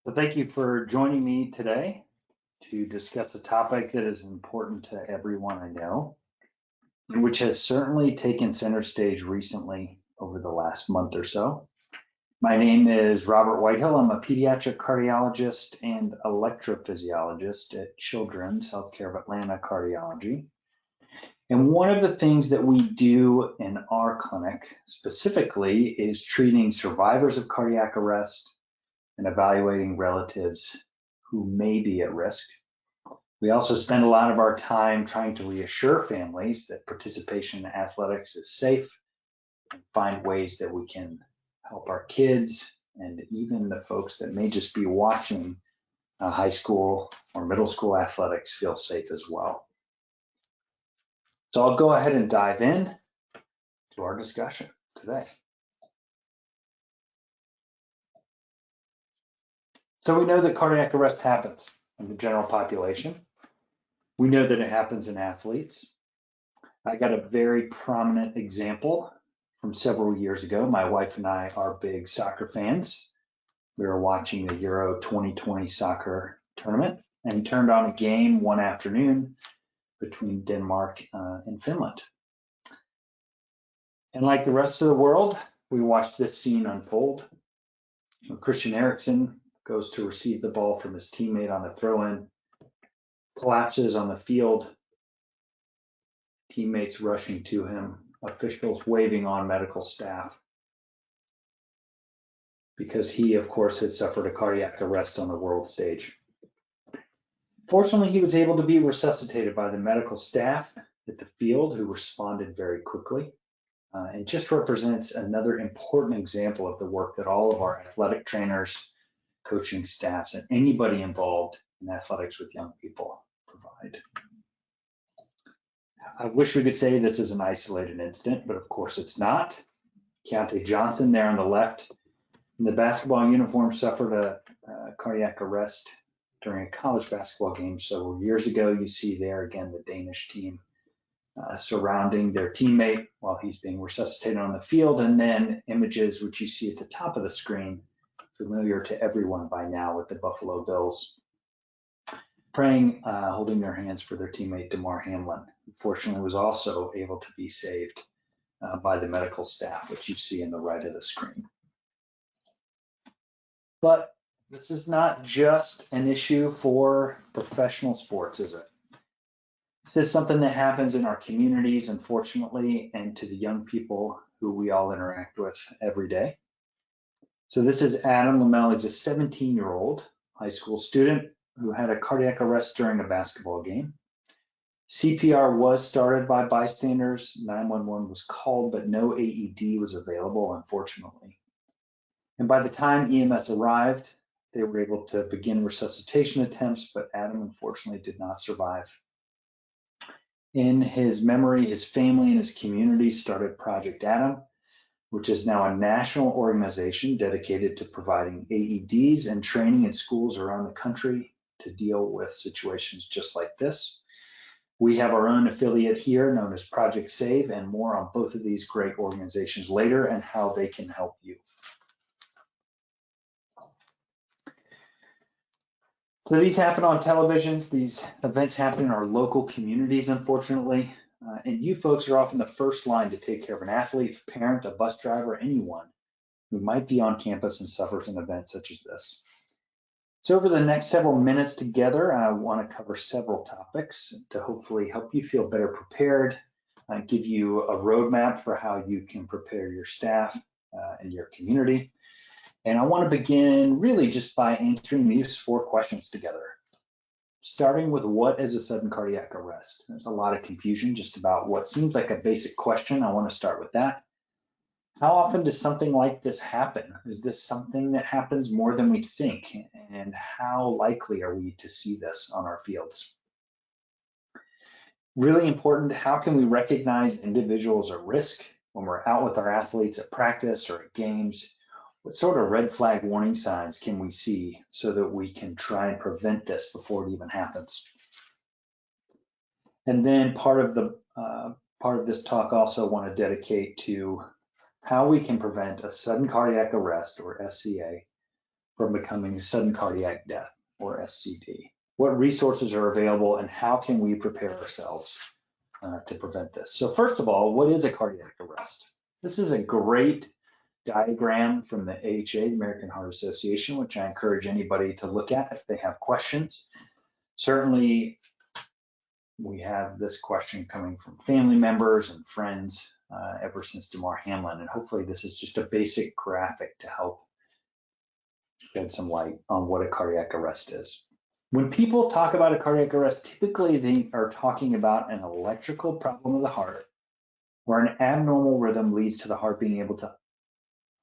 So thank you for joining me today to discuss a topic that is important to everyone I know, and which has certainly taken center stage recently over the last month or so. My name is Robert Whitehill. I'm a pediatric cardiologist and electrophysiologist at Children's Healthcare of Atlanta Cardiology. And one of the things that we do in our clinic specifically is treating survivors of cardiac arrest and evaluating relatives who may be at risk. We also spend a lot of our time trying to reassure families that participation in athletics is safe and find ways that we can help our kids and even the folks that may just be watching high school or middle school athletics feel safe as well. So I'll go ahead and dive in to our discussion today. So we know that cardiac arrest happens in the general population. We know that it happens in athletes. I got a very prominent example from several years ago. My wife and I are big soccer fans. We were watching the Euro 2020 soccer tournament and turned on a game one afternoon between Denmark and Finland. And like the rest of the world, we watched this scene unfold. Christian Eriksen goes to receive the ball from his teammate on the throw-in, collapses on the field, teammates rushing to him, officials waving on medical staff, because he, of course, had suffered a cardiac arrest on the world stage. Fortunately, he was able to be resuscitated by the medical staff at the field, who responded very quickly, and just represents another important example of the work that all of our athletic trainers, coaching staffs, and anybody involved in athletics with young people provide. I wish we could say this is an isolated incident, but of course it's not. Keontae Johnson there on the left in the basketball uniform suffered a cardiac arrest during a college basketball game several years ago. You see there again the Danish team surrounding their teammate while he's being resuscitated on the field, and then images which you see at the top of the screen, familiar to everyone by now, with the Buffalo Bills praying, holding their hands for their teammate Damar Hamlin, who fortunately was also able to be saved by the medical staff, which you see in the right of the screen. But this is not just an issue for professional sports, is it? This is something that happens in our communities, unfortunately, and to the young people who we all interact with every day. So this is Adam Lamel. He's a 17-year-old high school student who had a cardiac arrest during a basketball game. CPR was started by bystanders, 911 was called, but no AED was available, unfortunately. And by the time EMS arrived, they were able to begin resuscitation attempts, but Adam unfortunately did not survive. In his memory, his family and his community started Project Adam, which is now a national organization dedicated to providing AEDs and training in schools around the country to deal with situations just like this. We have our own affiliate here known as Project Save, and more on both of these great organizations later and how they can help you. So these happen on televisions. These events happen in our local communities, unfortunately. And you folks are often the first line to take care of an athlete, a parent, a bus driver, anyone who might be on campus and suffers an event such as this. So over the next several minutes together, I want to cover several topics to hopefully help you feel better prepared, give you a roadmap for how you can prepare your staff and your community. And I want to begin really just by answering these 4 questions together. Starting with, what is a sudden cardiac arrest? There's a lot of confusion just about what seems like a basic question. I want to start with that. How often does something like this happen? Is this something that happens more than we think? And how likely are we to see this on our fields? Really important, how can we recognize individuals at risk when we're out with our athletes at practice or at games? What sort of red flag warning signs can we see so that we can try and prevent this before it even happens? And then part of this talk also want to dedicate to how we can prevent a sudden cardiac arrest, or SCA, from becoming sudden cardiac death, or SCD? What resources are available, and how can we prepare ourselves to prevent this? So first of all, what is a cardiac arrest? This is a great diagram from the AHA, the American Heart Association, which I encourage anybody to look at if they have questions. Certainly, we have this question coming from family members and friends ever since Damar Hamlin, and hopefully this is just a basic graphic to help shed some light on what a cardiac arrest is. When people talk about a cardiac arrest, typically they are talking about an electrical problem of the heart where an abnormal rhythm leads to the heart being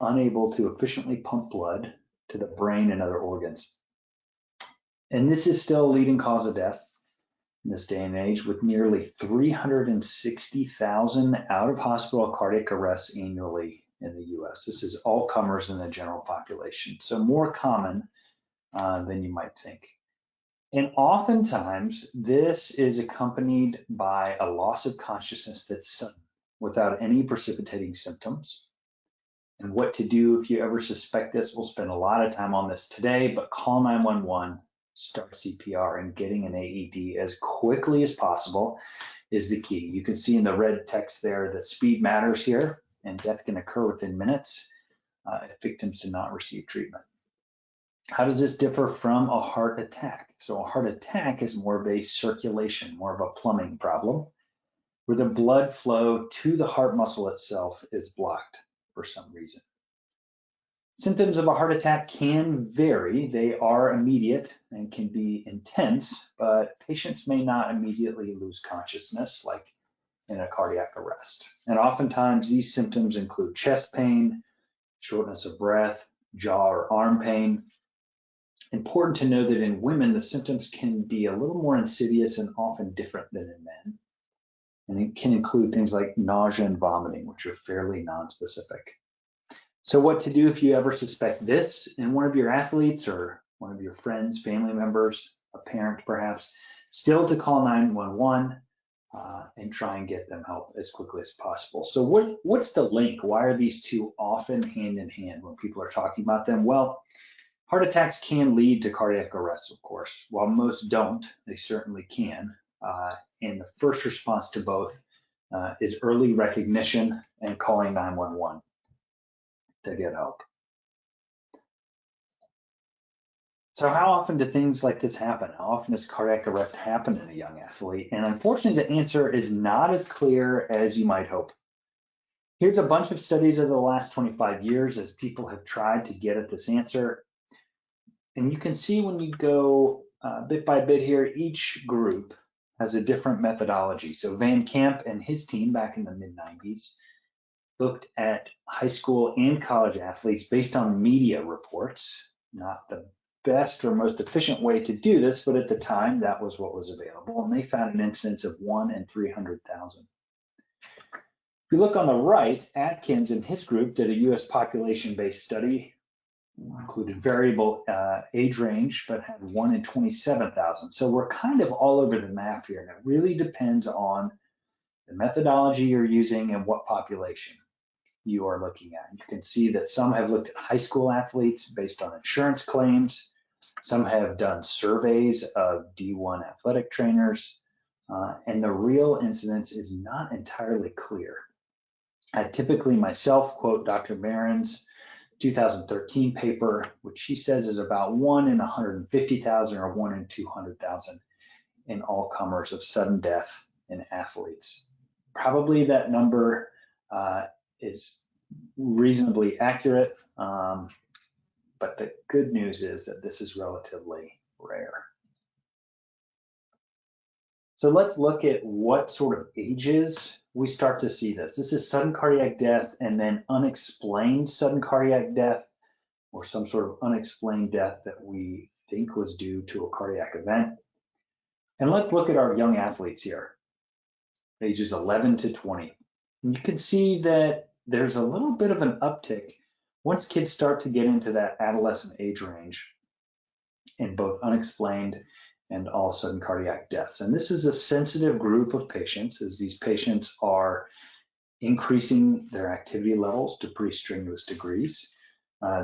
unable to efficiently pump blood to the brain and other organs. And this is still a leading cause of death in this day and age, with nearly 360,000 out-of-hospital cardiac arrests annually in the US. This is all comers in the general population, so more common than you might think. And oftentimes, this is accompanied by a loss of consciousness that's sudden, without any precipitating symptoms. And what to do if you ever suspect this, we'll spend a lot of time on this today, but call 911, start CPR, and getting an AED as quickly as possible is the key. You can see in the red text there that speed matters here, and death can occur within minutes if victims do not receive treatment. How does this differ from a heart attack? So a heart attack is more of a circulation, more of a plumbing problem, where the blood flow to the heart muscle itself is blocked for some reason. Symptoms of a heart attack can vary. They are immediate and can be intense, but patients may not immediately lose consciousness like in a cardiac arrest. And oftentimes these symptoms include chest pain, shortness of breath, jaw or arm pain. Important to know that in women, the symptoms can be a little more insidious and often different than in men. And it can include things like nausea and vomiting, which are fairly nonspecific. So what to do if you ever suspect this in one of your athletes or one of your friends, family members, a parent perhaps, still to call 911 and try and get them help as quickly as possible. So what's the link? Why are these two often hand in hand when people are talking about them? Well, heart attacks can lead to cardiac arrest, of course. While most don't, they certainly can. And the first response to both is early recognition and calling 911 to get help. So how often do things like this happen? How often does cardiac arrest happen in a young athlete? And unfortunately, the answer is not as clear as you might hope. Here's a bunch of studies over the last 25 years as people have tried to get at this answer. And you can see when you go bit by bit here, each group has a different methodology. So Van Camp and his team back in the mid-90s looked at high school and college athletes based on media reports, not the best or most efficient way to do this, but at the time that was what was available. And they found an incidence of 1 in 300,000. If you look on the right, Atkins and his group did a US population-based study, included variable age range, but had 1 in 27,000. So we're kind of all over the map here, and it really depends on the methodology you're using and what population you are looking at. You can see that some have looked at high school athletes based on insurance claims. Some have done surveys of D1 athletic trainers, and the real incidence is not entirely clear. I typically myself quote Dr. Barron's 2013 paper, which he says is about 1 in 150,000 or 1 in 200,000 in all comers of sudden death in athletes. Probably that number is reasonably accurate, but the good news is that this is relatively rare. So let's look at what sort of ages we start to see this. This is sudden cardiac death and then unexplained sudden cardiac death, or some sort of unexplained death that we think was due to a cardiac event. And let's look at our young athletes here, ages 11 to 20. And you can see that there's a little bit of an uptick once kids start to get into that adolescent age range in both unexplained and all sudden cardiac deaths. And this is a sensitive group of patients, as these patients are increasing their activity levels to pretty strenuous degrees.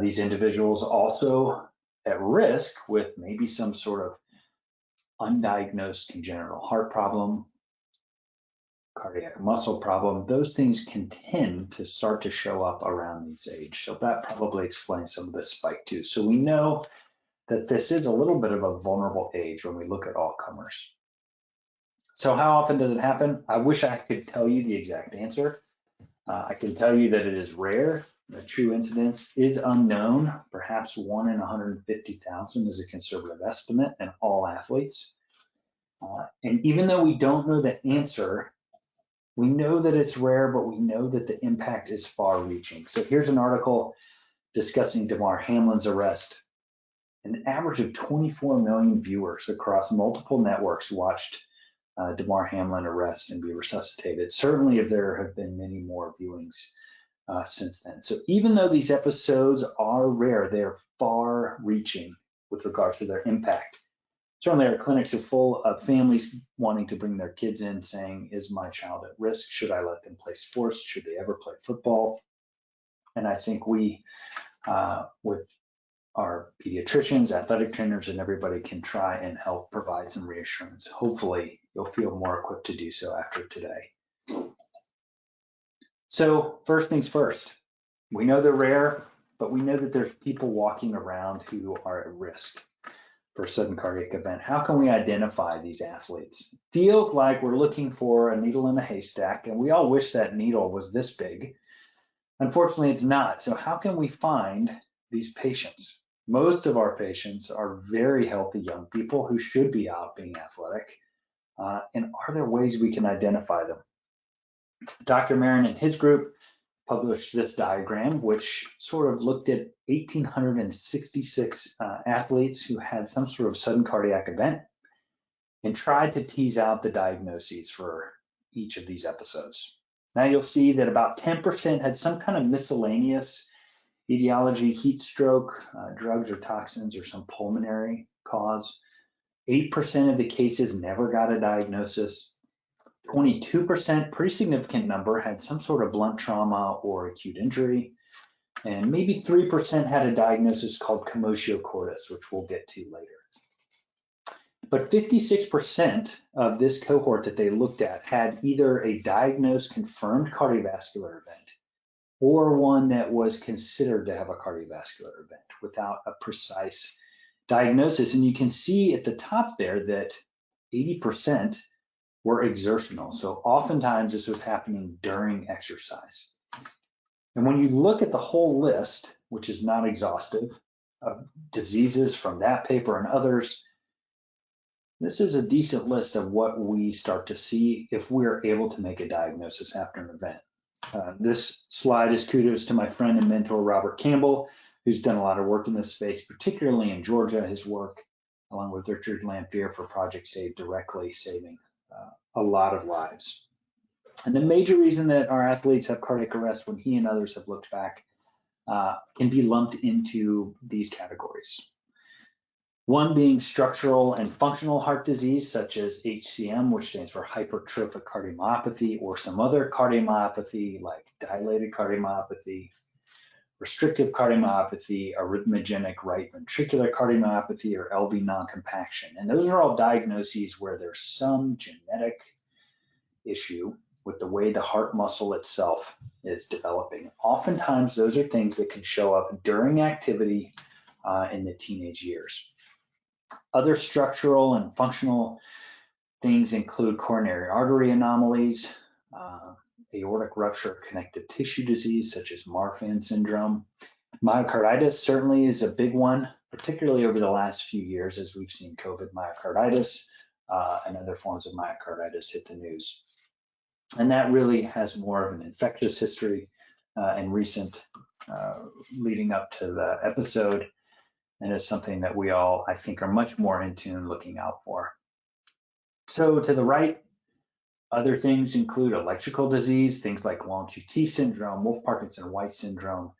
These individuals also at risk with maybe some sort of undiagnosed congenital heart problem, cardiac muscle problem, those things can tend to start to show up around this age. So that probably explains some of this spike too. So we know that this is a little bit of a vulnerable age when we look at all comers. So how often does it happen? I wish I could tell you the exact answer. I can tell you that it is rare. The true incidence is unknown. Perhaps 1 in 150,000 is a conservative estimate in all athletes. And even though we don't know the answer, we know that it's rare, but we know that the impact is far-reaching. So here's an article discussing Damar Hamlin's arrest. An average of 24 million viewers across multiple networks watched Damar Hamlin arrest and be resuscitated. Certainly, if there have been many more viewings since then. So even though these episodes are rare, they are far-reaching with regards to their impact. Certainly, our clinics are full of families wanting to bring their kids in, saying, "Is my child at risk? Should I let them play sports? Should they ever play football?" And I think we, with our pediatricians, athletic trainers, and everybody can try and help provide some reassurance. Hopefully, you'll feel more equipped to do so after today. So first things first, we know they're rare, but we know that there's people walking around who are at risk for a sudden cardiac event. How can we identify these athletes? Feels like we're looking for a needle in a haystack, and we all wish that needle was this big. Unfortunately, it's not. So how can we find these patients? Most of our patients are very healthy young people who should be out being athletic. And are there ways we can identify them? Dr. Marin and his group published this diagram, which sort of looked at 1,866 athletes who had some sort of sudden cardiac event and tried to tease out the diagnoses for each of these episodes. Now you'll see that about 10% had some kind of miscellaneous etiology, heat stroke, drugs or toxins, or some pulmonary cause. 8% of the cases never got a diagnosis. 22%, pretty significant number, had some sort of blunt trauma or acute injury. And maybe 3% had a diagnosis called commotio cordis, which we'll get to later. But 56% of this cohort that they looked at had either a diagnosed confirmed cardiovascular event or one that was considered to have a cardiovascular event without a precise diagnosis. And you can see at the top there that 80% were exertional. So oftentimes this was happening during exercise. And when you look at the whole list, which is not exhaustive, of diseases from that paper and others, this is a decent list of what we start to see if we're able to make a diagnosis after an event. This slide is kudos to my friend and mentor, Robert Campbell, who's done a lot of work in this space, particularly in Georgia. His work, along with Richard Lamphere for Project Save, directly saving a lot of lives. And the major reason that our athletes have cardiac arrest, when he and others have looked back, can be lumped into these categories. One being structural and functional heart disease, such as HCM, which stands for hypertrophic cardiomyopathy, or some other cardiomyopathy like dilated cardiomyopathy, restrictive cardiomyopathy, arrhythmogenic right ventricular cardiomyopathy, or LV non-compaction. And those are all diagnoses where there's some genetic issue with the way the heart muscle itself is developing. Oftentimes, those are things that can show up during activity in the teenage years. Other structural and functional things include coronary artery anomalies, aortic rupture of connective tissue disease, such as Marfan syndrome. Myocarditis certainly is a big one, particularly over the last few years as we've seen COVID myocarditis and other forms of myocarditis hit the news. And that really has more of an infectious history and recent leading up to the episode. And it's something that we all, I think, are much more in tune looking out for. So to the right, other things include electrical disease, things like long QT syndrome, Wolff-Parkinson-White syndrome,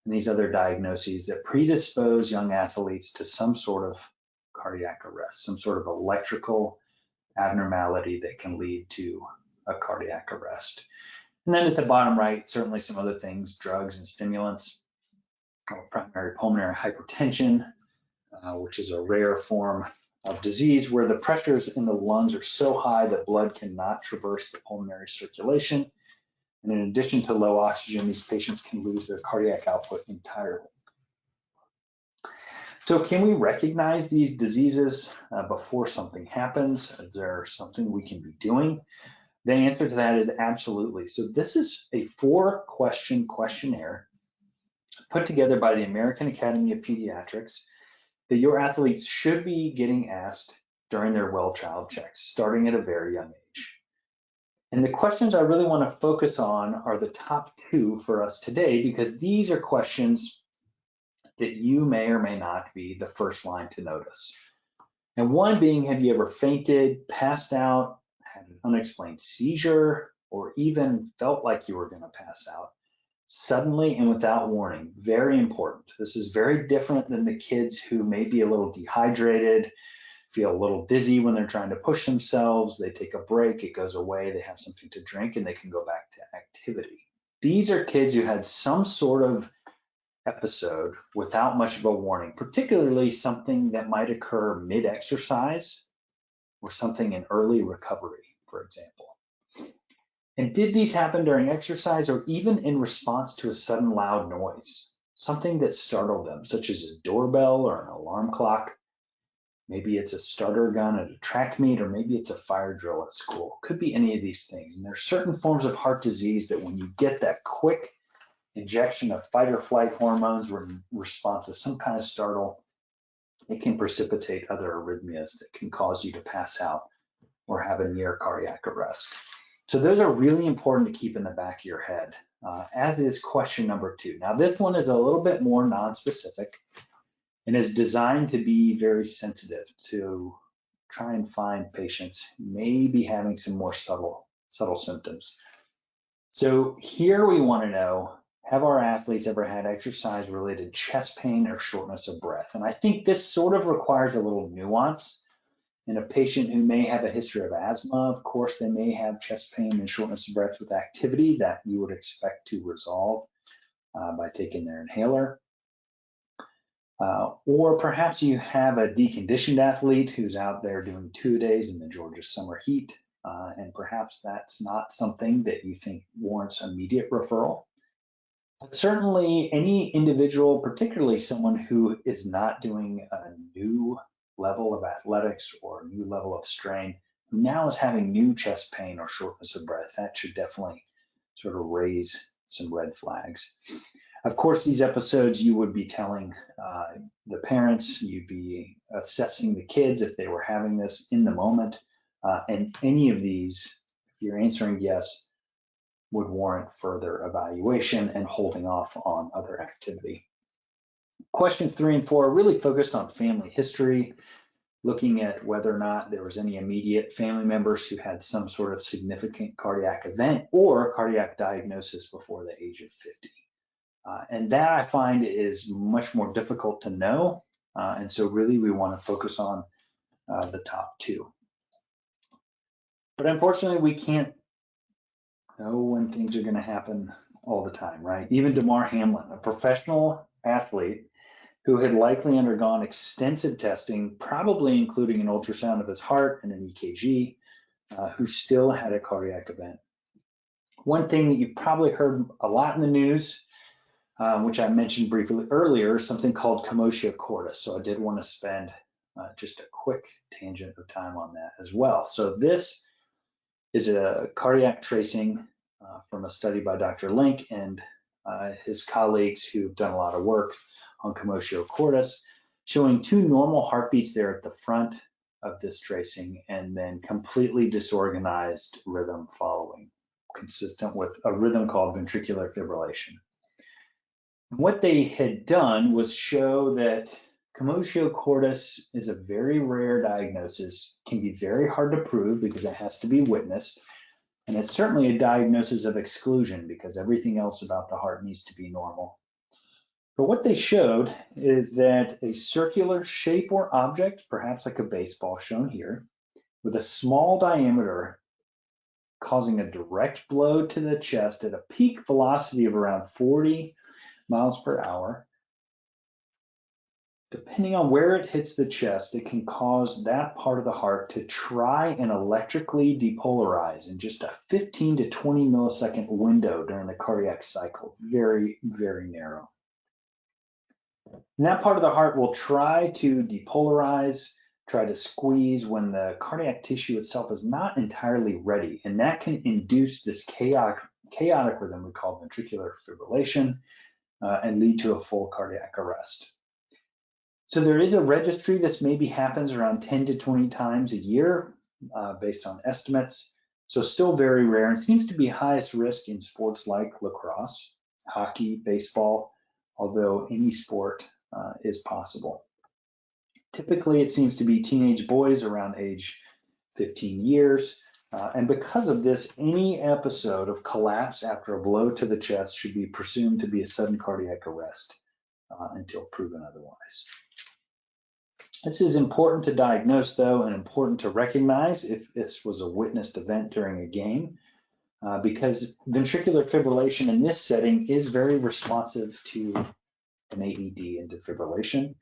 and these other diagnoses that predispose young athletes to some sort of cardiac arrest, some sort of electrical abnormality that can lead to a cardiac arrest. And then at the bottom right, certainly some other things, drugs and stimulants, primary pulmonary hypertension, which is a rare form of disease where the pressures in the lungs are so high that blood cannot traverse the pulmonary circulation. And in addition to low oxygen, these patients can lose their cardiac output entirely. So can we recognize these diseases before something happens? Is there something we can be doing? The answer to that is absolutely. So this is a 4-question questionnaire put together by the American Academy of Pediatrics that your athletes should be getting asked during their well-child checks, starting at a very young age. And the questions I really want to focus on are the top 2 for us today, because these are questions that you may or may not be the first line to notice. And one being, have you ever fainted, passed out, had an unexplained seizure, or even felt like you were going to pass out suddenly and without warning? Very important. This is very different than the kids who may be a little dehydrated, feel a little dizzy when they're trying to push themselves. They take a break, it goes away, they have something to drink, and they can go back to activity. These are kids who had some sort of episode without much of a warning, particularly something that might occur mid-exercise or something in early recovery, for example. And did these happen during exercise or even in response to a sudden loud noise, something that startled them, such as a doorbell or an alarm clock? Maybe it's a starter gun at a track meet, or maybe it's a fire drill at school. Could be any of these things. And there's certain forms of heart disease that when you get that quick injection of fight or flight hormones in response to some kind of startle, it can precipitate other arrhythmias that can cause you to pass out or have a near cardiac arrest. So those are really important to keep in the back of your head, as is question number 2. Now this one is a little bit more non-specific and is designed to be very sensitive to try and find patients who may be having some more subtle symptoms. So here we want to know, have our athletes ever had exercise-related chest pain or shortness of breath? And I think this sort of requires a little nuance. In a patient who may have a history of asthma, of course, they may have chest pain and shortness of breath with activity that you would expect to resolve by taking their inhaler. Or perhaps you have a deconditioned athlete who's out there doing 2-a-days in the Georgia summer heat, and perhaps that's not something that you think warrants immediate referral. But certainly any individual, particularly someone who is not doing a new level of athletics or a new level of strain, who now is having new chest pain or shortness of breath, that should definitely sort of raise some red flags. Of course, these episodes you would be telling the parents, you'd be assessing the kids if they were having this in the moment, and any of these, if you're answering yes, would warrant further evaluation and holding off on other activity. Questions 3 and 4 are really focused on family history, looking at whether or not there was any immediate family members who had some sort of significant cardiac event or cardiac diagnosis before the age of 50. And that I find is much more difficult to know. And so really we want to focus on the top 2. But unfortunately, we can't know when things are going to happen all the time, right? Even Damar Hamlin, a professional athlete who had likely undergone extensive testing, probably including an ultrasound of his heart and an EKG, who still had a cardiac event. One thing that you've probably heard a lot in the news, which I mentioned briefly earlier, is something called commotio cordis. So I did want to spend just a quick tangent of time on that as well. So this is a cardiac tracing from a study by Dr. Link and his colleagues who've done a lot of work on commotio cordis, showing 2 normal heartbeats there at the front of this tracing and then completely disorganized rhythm following, consistent with a rhythm called ventricular fibrillation. And what they had done was show that commotio cordis is a very rare diagnosis, can be very hard to prove because it has to be witnessed, and it's certainly a diagnosis of exclusion because everything else about the heart needs to be normal. But what they showed is that a circular shape or object, perhaps like a baseball shown here, with a small diameter causing a direct blow to the chest at a peak velocity of around 40 miles per hour, Depending on where it hits the chest, it can cause that part of the heart to try and electrically depolarize in just a 15 to 20 millisecond window during the cardiac cycle. Very, very narrow. And that part of the heart will try to depolarize, try to squeeze when the cardiac tissue itself is not entirely ready. And that can induce this chaotic rhythm we call ventricular fibrillation and lead to a full cardiac arrest. So there is a registry that's maybe happens around 10 to 20 times a year based on estimates. So still very rare and seems to be highest risk in sports like lacrosse, hockey, baseball, although any sport is possible. Typically, it seems to be teenage boys around age 15 years. And because of this, any episode of collapse after a blow to the chest should be presumed to be a sudden cardiac arrest until proven otherwise. This is important to diagnose, though, and important to recognize if this was a witnessed event during a game, because ventricular fibrillation in this setting is very responsive to an AED and defibrillation.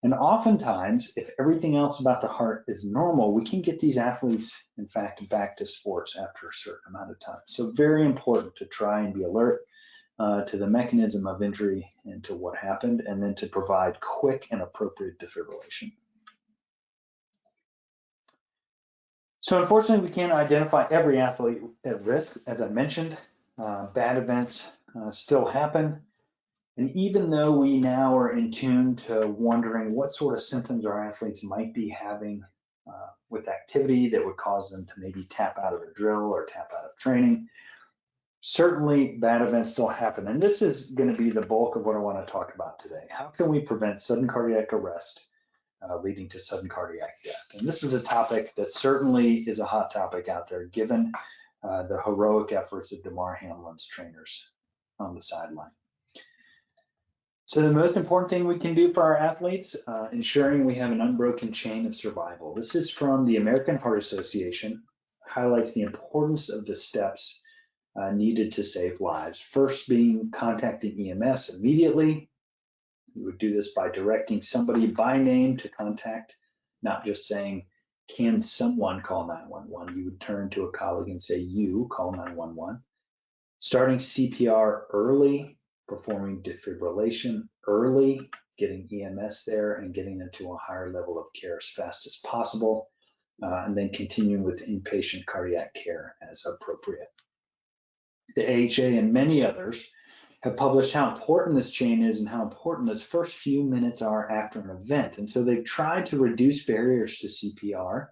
And oftentimes, if everything else about the heart is normal, we can get these athletes, in fact, back to sports after a certain amount of time. So very important to try and be alert to the mechanism of injury and to what happened, and then to provide quick and appropriate defibrillation. So unfortunately, we can't identify every athlete at risk. As I mentioned, bad events still happen. And even though we now are in tune to wondering what sort of symptoms our athletes might be having with activity that would cause them to maybe tap out of a drill or tap out of training, certainly bad events still happen. And this is going to be the bulk of what I want to talk about today. How can we prevent sudden cardiac arrest leading to sudden cardiac death? And this is a topic that certainly is a hot topic out there, given the heroic efforts of Damar Hamlin's trainers on the sideline. So the most important thing we can do for our athletes, ensuring we have an unbroken chain of survival. This is from the American Heart Association, highlights the importance of the steps needed to save lives. First being contacting EMS immediately. You would do this by directing somebody by name to contact, not just saying, can someone call 911? You would turn to a colleague and say, you call 911. Starting CPR early, performing defibrillation early, getting EMS there and getting them to a higher level of care as fast as possible, and then continuing with inpatient cardiac care as appropriate. The AHA and many others have published how important this chain is and how important those first few minutes are after an event. And so they've tried to reduce barriers to CPR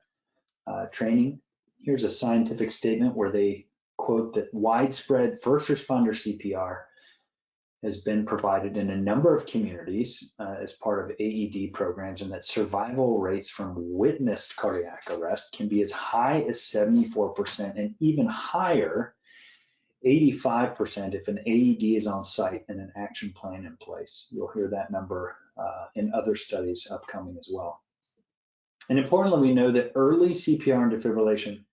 training. Here's a scientific statement where they quote that widespread first responder CPR has been provided in a number of communities as part of AED programs, and that survival rates from witnessed cardiac arrest can be as high as 74% and even higher, 85% if an AED is on site and an action plan in place. You'll hear that number in other studies upcoming as well. And importantly, we know that early CPR and defibrillation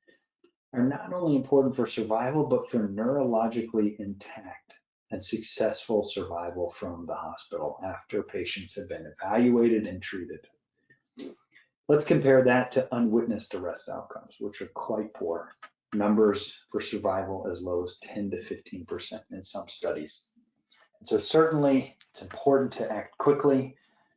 are not only important for survival, but for neurologically intact and successful survival from the hospital after patients have been evaluated and treated. Let's compare that to unwitnessed arrest outcomes, which are quite poor. Numbers for survival as low as 10 to 15% in some studies. And so certainly it's important to act quickly,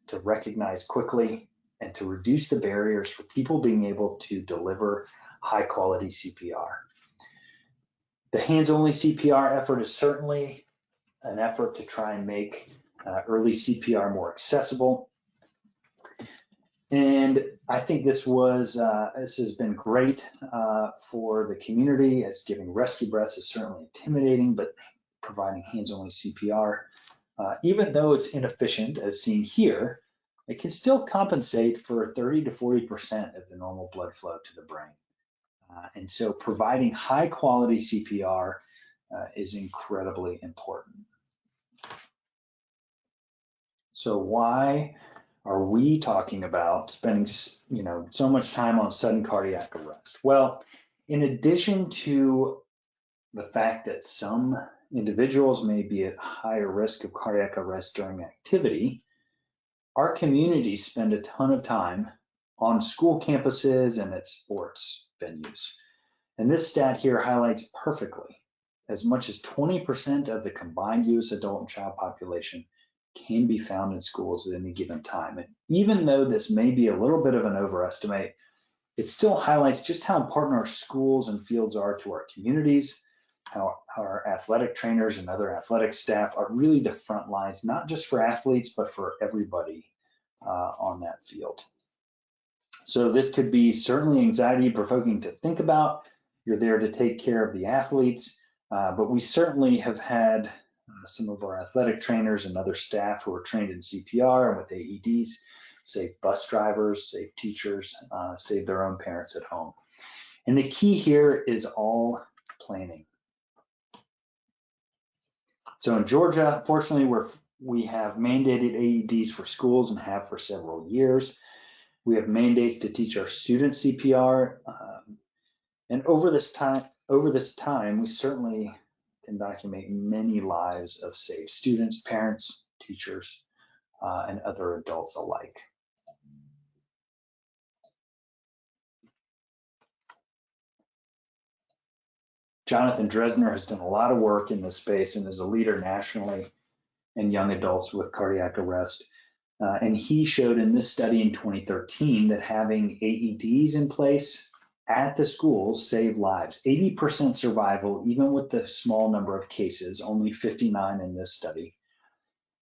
to recognize quickly, and to reduce the barriers for people being able to deliver high quality CPR. The hands-only CPR effort is certainly an effort to try and make early CPR more accessible. And I think this has been great for the community, as giving rescue breaths is certainly intimidating, but providing hands-only CPR, even though it's inefficient as seen here, it can still compensate for 30 to 40% of the normal blood flow to the brain. And so providing high quality CPR is incredibly important. So why are we talking about spending so much time on sudden cardiac arrest? Well, in addition to the fact that some individuals may be at higher risk of cardiac arrest during activity, Our communities spend a ton of time on school campuses and at sports venues. And this stat here highlights perfectly as much as 20% of the combined US adult and child population can be found in schools at any given time. And even though this may be a little bit of an overestimate, it still highlights just how important our schools and fields are to our communities, how our athletic trainers and other athletic staff are really the front lines, not just for athletes, but for everybody on that field. So this could be certainly anxiety provoking to think about. You're there to take care of the athletes, but we certainly have had some of our athletic trainers and other staff who are trained in CPR and with AEDs save bus drivers, save teachers, save their own parents at home. And the key here is all planning. So in Georgia, fortunately, we have mandated AEDs for schools and have for several years. We have mandates to teach our students CPR. And over this time, we certainly can document many lives of saved students, parents, teachers, and other adults alike. Jonathan Dresner has done a lot of work in this space and is a leader nationally in young adults with cardiac arrest. And he showed in this study in 2013 that having AEDs in place at the schools saved lives. 80% survival, even with the small number of cases, only 59 in this study.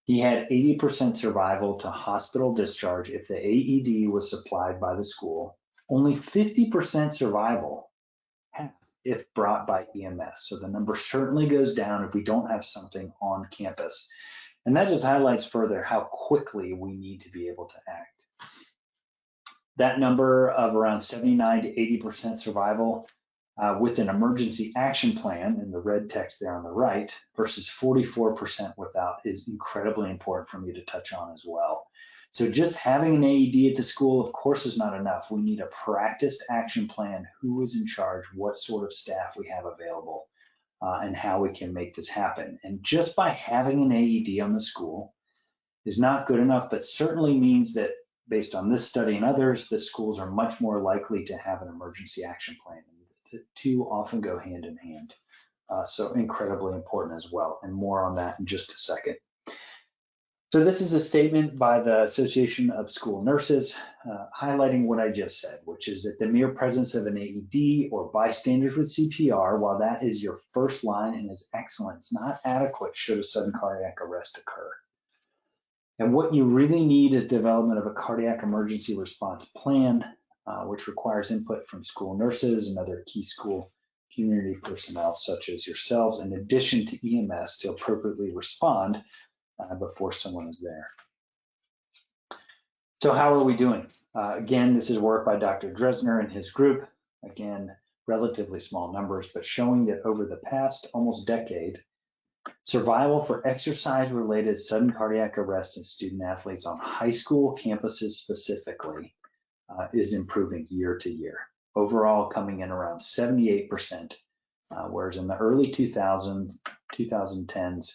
He had 80% survival to hospital discharge if the AED was supplied by the school. Only 50% survival if brought by EMS. So the number certainly goes down if we don't have something on campus. And that just highlights further how quickly we need to be able to act. That number of around 79 to 80% survival with an emergency action plan in the red text there on the right versus 44% without is incredibly important for me to touch on as well. So just having an AED at the school, of course, is not enough. We need a practiced action plan, who is in charge, what sort of staff we have available, and how we can make this happen. And just by having an AED on the school is not good enough, but certainly means that based on this study and others, the schools are much more likely to have an emergency action plan. The two often go hand in hand. So incredibly important as well, and more on that in just a second. So this is a statement by the Association of School Nurses highlighting what I just said, which is that the mere presence of an AED or bystanders with CPR, while that is your first line and is excellent, it's not adequate should a sudden cardiac arrest occur. And what you really need is development of a cardiac emergency response plan, which requires input from school nurses and other key school community personnel such as yourselves, in addition to EMS, to appropriately respond before someone is there. So how are we doing? Again, this is work by Dr. Dresner and his group. Again, relatively small numbers, but showing that over the past almost decade, survival for exercise-related sudden cardiac arrest in student athletes on high school campuses specifically is improving year to year. Overall, coming in around 78%, whereas in the early 2010s,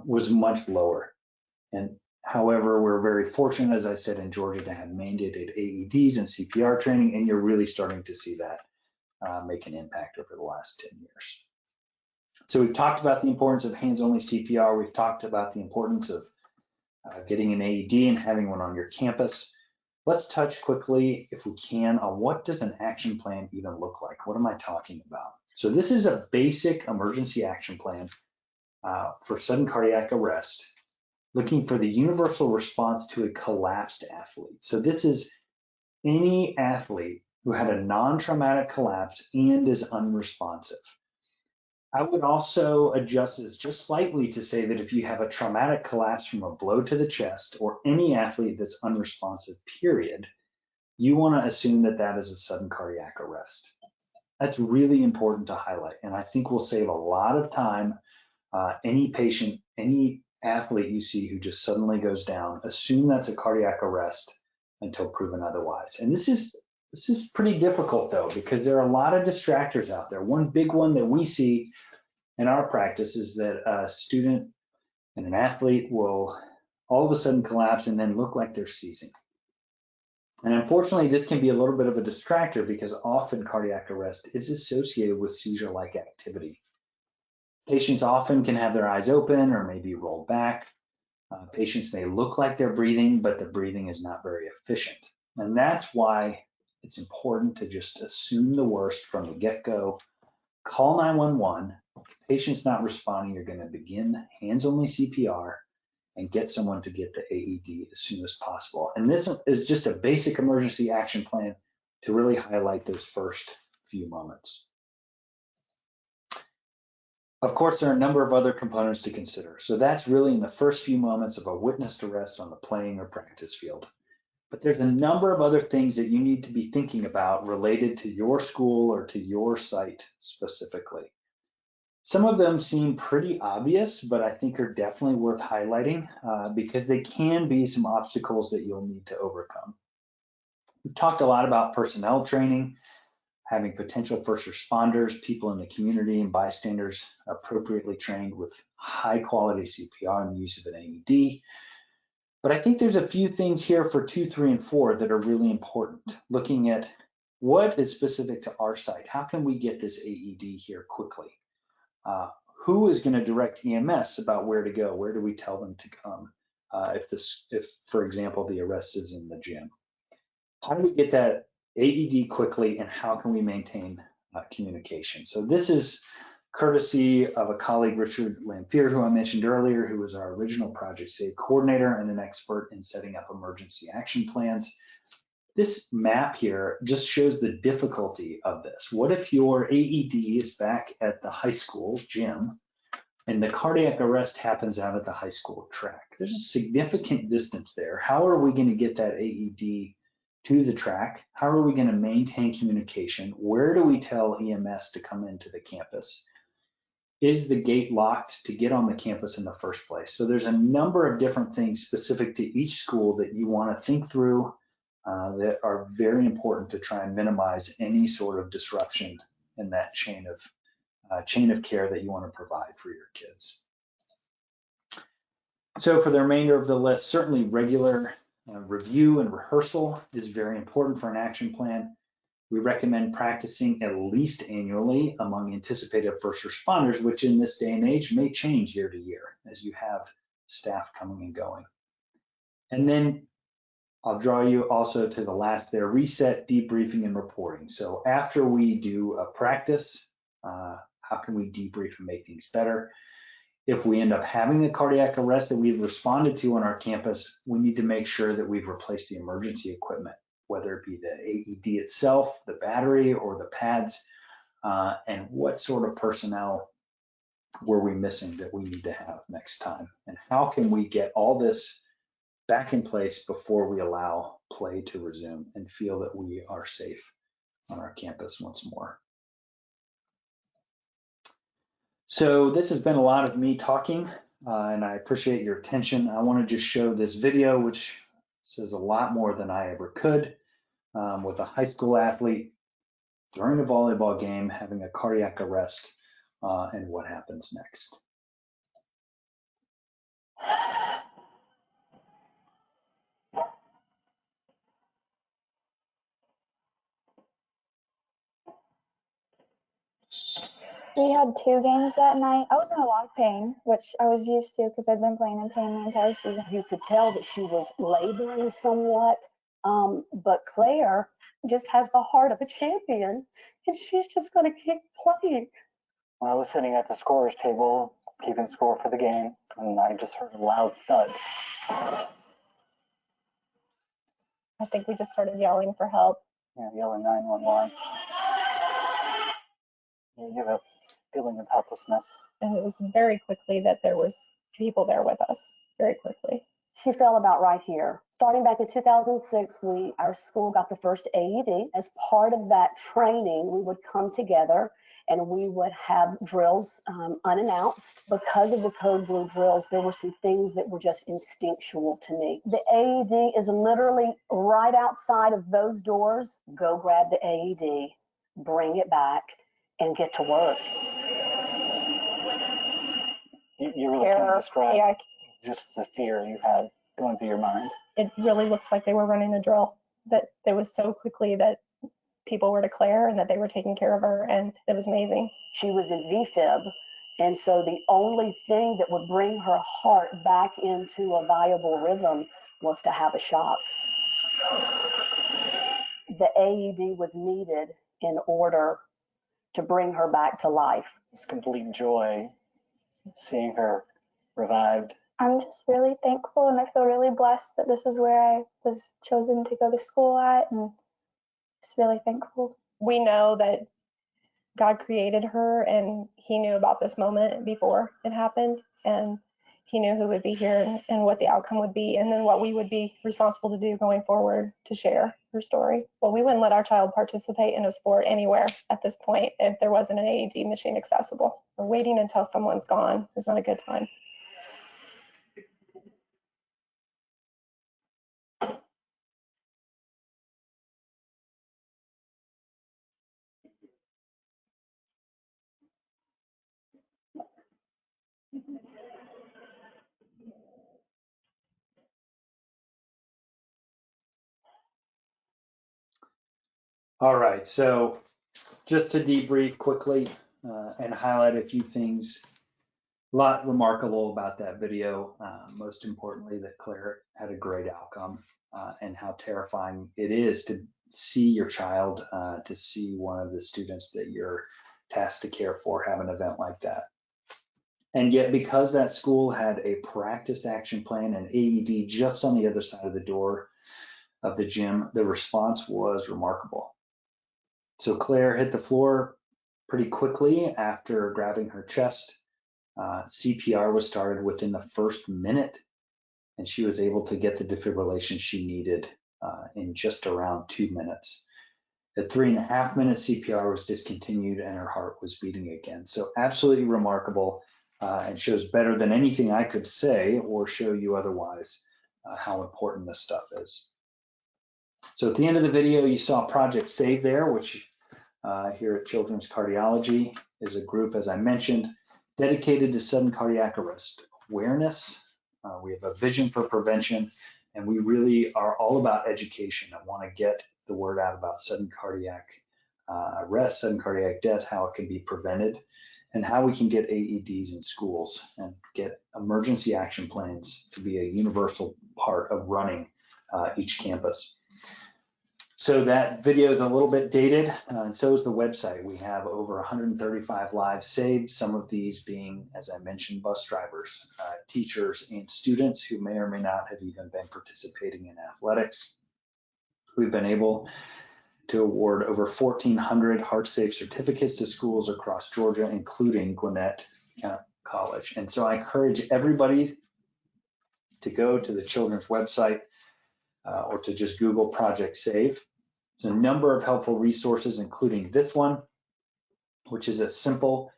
was much lower. And however, we're very fortunate, as I said, in Georgia to have mandated AEDs and CPR training, and you're really starting to see that make an impact over the last 10 years. So we've talked about the importance of hands-only CPR. We've talked about the importance of getting an AED and having one on your campus. Let's touch quickly, if we can, on what does an action plan even look like? What am I talking about? So this is a basic emergency action plan for sudden cardiac arrest, looking for the universal response to a collapsed athlete. So this is any athlete who had a non-traumatic collapse and is unresponsive. I would also adjust this just slightly to say that if you have a traumatic collapse from a blow to the chest or any athlete that's unresponsive, period, you want to assume that that is a sudden cardiac arrest. That's really important to highlight, and I think will save a lot of time. Any patient, any athlete you see who just suddenly goes down, assume that's a cardiac arrest until proven otherwise. And this is pretty difficult though, because there are a lot of distractors out there. One big one that we see in our practice is that a student and an athlete will all of a sudden collapse and then look like they're seizing. And unfortunately, this can be a little bit of a distractor because often cardiac arrest is associated with seizure-like activity. Patients often can have their eyes open or maybe rolled back. Patients may look like they're breathing, but the breathing is not very efficient. And that's why it's important to just assume the worst from the get-go. Call 911. Patient's not responding, you're going to begin hands-only CPR and get someone to get the AED as soon as possible. And this is just a basic emergency action plan to really highlight those first few moments. Of course, there are a number of other components to consider. So that's really in the first few moments of a witnessed arrest on the playing or practice field. But there's a number of other things that you need to be thinking about related to your school or to your site specifically. Some of them seem pretty obvious, but I think are definitely worth highlighting because they can be some obstacles that you'll need to overcome. We've talked a lot about personnel training, having potential first responders, people in the community, and bystanders appropriately trained with high quality CPR and the use of an AED. But I think there's a few things here for 2, 3, and 4 that are really important. Looking at what is specific to our site. How can we get this AED here quickly? Who is going to direct EMS about where to go? Where do we tell them to come? If, for example, the arrest is in the gym. How do we get that AED quickly, and how can we maintain communication? So this is courtesy of a colleague, Richard Lamphere, who I mentioned earlier, who was our original Project SAVE coordinator and an expert in setting up emergency action plans. This map here just shows the difficulty of this. What if your AED is back at the high school gym and the cardiac arrest happens out at the high school track? There's a significant distance there. How are we going to get that AED to the track? How are we going to maintain communication? Where do we tell EMS to come into the campus? Is the gate locked to get on the campus in the first place? So there's a number of different things specific to each school that you want to think through that are very important to try and minimize any sort of disruption in that chain of care that you want to provide for your kids. So for the remainder of the list, certainly regular review and rehearsal is very important for an action plan. We recommend practicing at least annually among anticipated first responders, which in this day and age may change year to year as you have staff coming and going. And then I'll draw you also to the last there, reset, debriefing, and reporting. So after we do a practice, how can we debrief and make things better? If we end up having a cardiac arrest that we've responded to on our campus, we need to make sure that we've replaced the emergency equipment, whether it be the AED itself, the battery, or the pads, and what sort of personnel were we missing that we need to have next time? And how can we get all this back in place before we allow play to resume and feel that we are safe on our campus once more? So this has been a lot of me talking, and I appreciate your attention. I want to just show this video, which says a lot more than I ever could, with a high school athlete during a volleyball game having a cardiac arrest and what happens next. We had 2 games that night. I was in a lot of pain, which I was used to because I'd been playing in pain the entire season. You could tell that she was laboring somewhat, but Claire Just has the heart of a champion, and she's just going to keep playing. I was sitting at the scorer's table, keeping score for the game, and I just heard a loud thud. I think we just started yelling for help. Yeah, yelling 911. You have a feeling of helplessness. And it was very quickly that there was people there with us, very quickly. She fell about right here. Starting back in 2006, our school got the first AED. As part of that training, we would come together and we would have drills unannounced. Because of the code blue drills, there were some things that were just instinctual to me. The AED is literally right outside of those doors. Go grab the AED, bring it back, and get to work. You really can't describe. Yeah, just the fear you had going through your mind? It really looks like they were running a drill, that it was so quickly that people were declared and that they were taking care of her, and it was amazing. She was in VFib, and so the only thing that would bring her heart back into a viable rhythm was to have a shock. The AED was needed in order to bring her back to life. It's complete joy seeing her revived. I'm just really thankful, and I feel really blessed that this is where I was chosen to go to school at, and just really thankful. We know that God created her, and he knew about this moment before it happened, and he knew who would be here and what the outcome would be, and then what we would be responsible to do going forward to share her story. Well, we wouldn't let our child participate in a sport anywhere at this point if there wasn't an AED machine accessible. So waiting until someone's gone is not a good time. All right, so just to debrief quickly and highlight a few things. A lot remarkable about that video. Most importantly, that Claire had a great outcome and how terrifying it is to see your child, to see one of the students that you're tasked to care for have an event like that. And yet, because that school had a practiced action plan and AED just on the other side of the door of the gym, the response was remarkable. So Claire hit the floor pretty quickly after grabbing her chest. CPR was started within the first minute, and she was able to get the defibrillation she needed in just around 2 minutes. At 3.5 minutes, CPR was discontinued and her heart was beating again. So absolutely remarkable and shows better than anything I could say or show you otherwise how important this stuff is. So at the end of the video, you saw Project Save there, which here at Children's Cardiology is a group, as I mentioned, dedicated to sudden cardiac arrest awareness. We have a vision for prevention, and we really are all about education. I want to get the word out about sudden cardiac arrest, sudden cardiac death, how it can be prevented, and how we can get AEDs in schools and get emergency action plans to be a universal part of running each campus. So that video is a little bit dated, and so is the website. We have over 135 lives saved, some of these being, as I mentioned, bus drivers, teachers, and students who may or may not have even been participating in athletics. We've been able to award over 1,400 Heart Safe certificates to schools across Georgia, including Gwinnett College. And so I encourage everybody to go to the children's website or to just Google Project Save. There's a number of helpful resources, including this one, which is a simple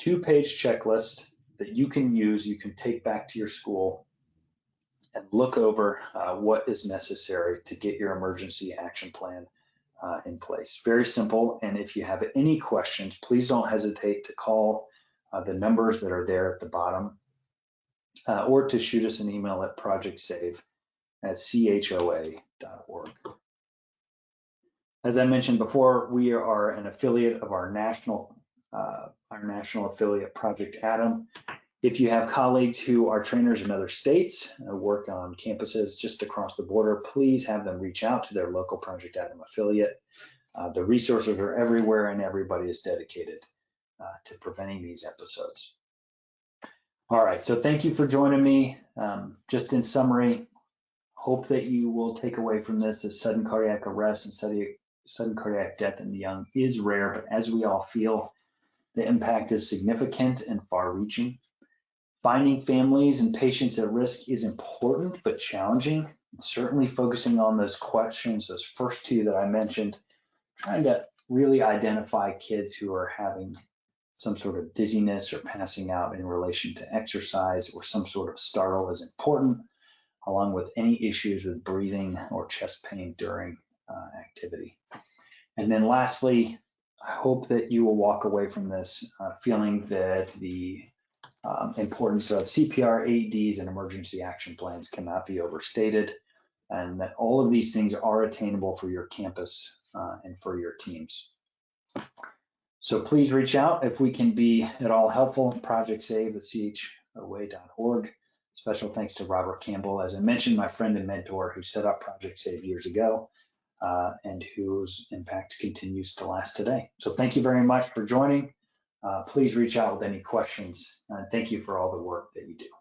2-page checklist that you can use, you can take back to your school and look over what is necessary to get your emergency action plan in place. Very simple, and if you have any questions, please don't hesitate to call the numbers that are there at the bottom or to shoot us an email at projectsave@choa.org. As I mentioned before, we are an affiliate of our national affiliate, Project Adam. If you have colleagues who are trainers in other states, work on campuses just across the border, please have them reach out to their local Project Adam affiliate. The resources are everywhere and everybody is dedicated to preventing these episodes. All right, so thank you for joining me. Just in summary, hope that you will take away from this that sudden cardiac arrest and sudden cardiac death in the young is rare, but as we all feel, the impact is significant and far-reaching. Finding families and patients at risk is important but challenging. And certainly focusing on those questions, those first two that I mentioned, trying to really identify kids who are having some sort of dizziness or passing out in relation to exercise or some sort of startle is important, along with any issues with breathing or chest pain during activity. And then lastly, I hope that you will walk away from this feeling that the Importance of CPR, AEDs, and emergency action plans cannot be overstated, and that all of these things are attainable for your campus and for your teams. So please reach out if we can be at all helpful. Project Save at choa.org. Special thanks to Robert Campbell, as I mentioned, my friend and mentor who set up Project Save years ago and whose impact continues to last today. So thank you very much for joining. Please reach out with any questions. And thank you for all the work that you do.